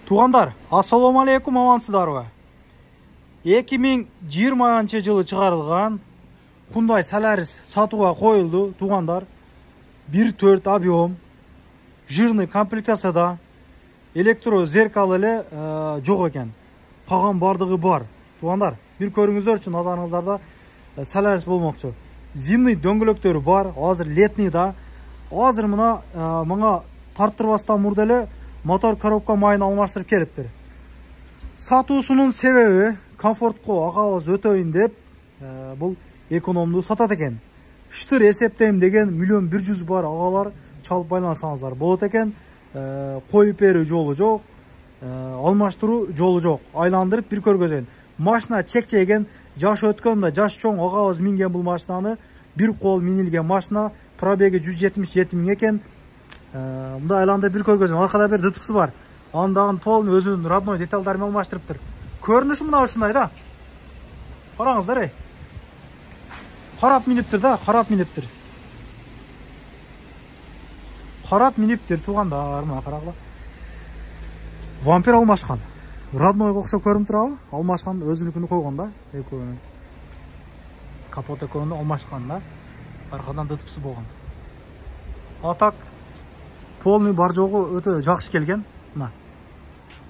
Туғандар, ассаламу алейкум, амансыздарбы? 2020 жылы шығарылған Hyundai Solaris сатуға қойылды, туғандар. 1.4 объем, жирный комплектацияда, электро зеркалы жоқ екен. Қалған бардығы бар. Туғандар, бір көріңіздер үшін назарыңыздарда Solaris болмақшы. Зимний дөңгелектері бар, азыр летний да. Азыр мұна тарттырбастан мурделі мотор коробка майын алмаштырып келіптір. Сатуысының себебі комфортқа ағауыз өтөйін деп бұл экономды сатат екен. Штыр есептейім деген 1.100.000 бар ағалар чалып байлансаңыздар болады екен. Қойып беру жолы жоқ, алмаштыру жолы жоқ. Айландырып бір көргөзен. Машина чек-чеген, жаш өткенде жаш чоң ағауыз минген бұл машинаны, бір қол минилген машина, пробеги 177 000 екен. Мұнда айланда бір көргөзен, арқада бір дытыпсы бар. Андағын полын өзінің родной детальдарымен алмаштырып тұр. Көрініші мұна үшіндай да. Қараңыздар, ей. Қарап миниптір да, қарап миниптір. Қарап миниптір, туғандар, мұна қарағыла. Вампир алмашқан. Родной қоқша көрім тұрағы, алмашқан өзілікіні қойғанда. Капот екөнді алмашқан да. Арқадан дытыпсы болған. Атак. Полный бар жоғы өте жақсы келген. Мына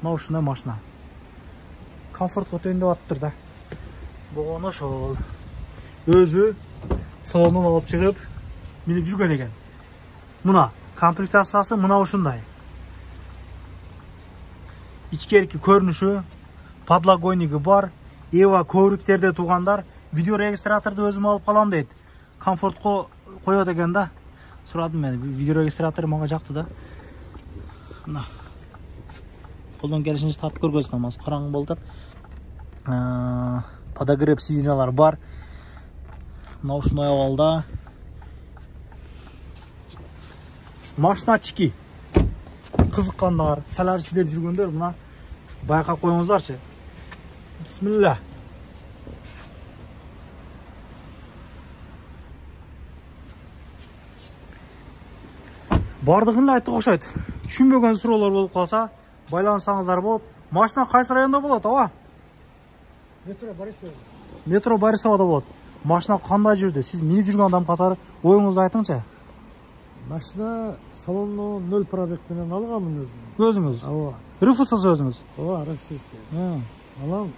ұшында машина. Комфорт өтейінде аттыр да. Бұғаны шол. Өзі салонын алып шығып, миніп жүрген екен. Мұна комплектациясы мұна ұшындай. Ичкеркі көрініші, подлагойнигі бар. Ева көріктерде туғандар. Видео регистраторды өзім алып қалам дейді. Комфортқа қойады екен да. Сұрадым мен, видео регистраторы маңа жақты да. Қолдан келішінше тартып көргөзін амасы қараңғы болдыр. Подогрев сиденьялар бар. Наушынай алда. Машина чики. Қызыққандар, Solaris деп жүргендер мұна байқап қойыңыздаршы. Бисмилля. Бардығын айтты қошайды. Түшінбеген сұраулар болып қалса, байланысаңыздар болады. Машина қайсы районда болады, ава? Метро Борисовада болады. Машина қандай жүрді? Сіз миніп жүрген адам қатары ойыңызды айтыңызшы. Машина салонны 0 пробегменен алғанмын өзім. Өзіңіз? Ава. Рыфысыз өзіңіз? Ава, российский. Алам.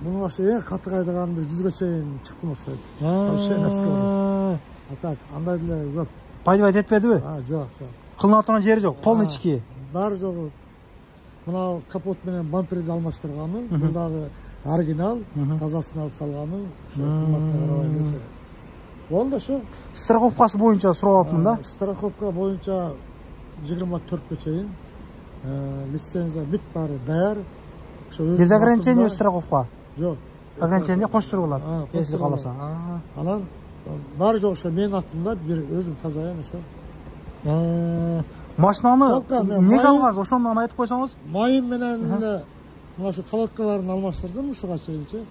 Бұның ашы ең қаты қайдаған бір 100-ге шейін шықтым оқшайды. Вообще наскорос. А так, андайдылы көп. Пайдывайт етпеді бі? Жоқ. Қылынатынан жері жоқ, полный чики. Бары жоғы. Мұна капотменен бамперді алмаштырғанмын. Бұндағы оригинал, тазасын алып салғанмын. Қыматына қарабай кесе. Болды шу. Страховкасы бойынша сұрауапмын да? Страховка бойынша 24-ге шейін. Лицензия бит бары даяр. Без ограничения страховка? Жоқ. Ограничения қоштыру болады, если қаласа. Алам. Бар жоқ шу, мен аттымда бір өзім қазаян шу. Машинаны не қалғаныз? Ошондан айтып қойсаңыз? Майын менен мына шу колодкаларын алмаштырдым ушуға чейинчи.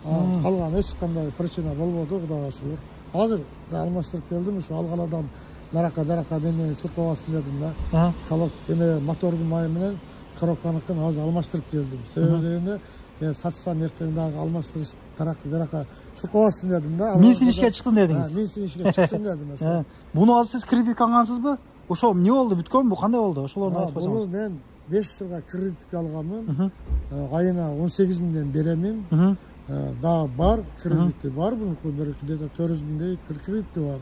Қалған ешқандай причина болбоду, Кудайга шүгүр. Азыр да алмаштырып келдим ушу алгаладан барака мени чуркабасын дедим да. Калып эме мотордун майы менен коробканыкын азыр алмаштырып келдим. Себеби мен сатсам эртең дагы алмаштырып барака чуркабасын дедим да. Мен сен ишке чыктым дедиңиз. Мен сен ишке чыксын дедим. Буну азыр сиз кредитке алгансызбы? Ошо эмне болду, бүткөнбү, кандай болду? Ошолорду айтып койсоңуз. Буну мен 5 жылга кредитке алганмын. Айына 18 миңден беремин. Да бар, кредити бар, бұның бір где-то 400 миңдей бір кредити бар.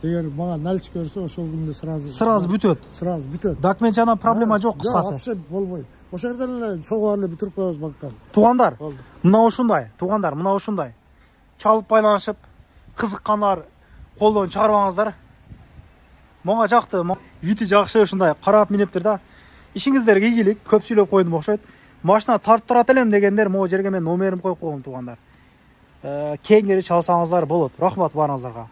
Егер мага наличка көрсө, ошол күндө сразу бүтөт. Сразу бүтөт. Документ жана проблема жок, кыскасы. Жок, вообще болбойт. Ошол жерден эле чогуу эле бүтүрүп коебуз банктан. Тугандар, мына ушундай, тугандар, мына ушундай. Чалып байланышып, кызыккандар колдон чыгарбаңыздар. Мага жакты, вити жакшы ушундай карап миниптир да. Ишиңиздерге ийгилик, көп сүйлөп койдум окшойт. Машина тарттырат элем дегендер, могу жерге мен номерим коюп койгом тугандар. Кеңири чалсаңыздар болот. Рахмат барыңыздарга.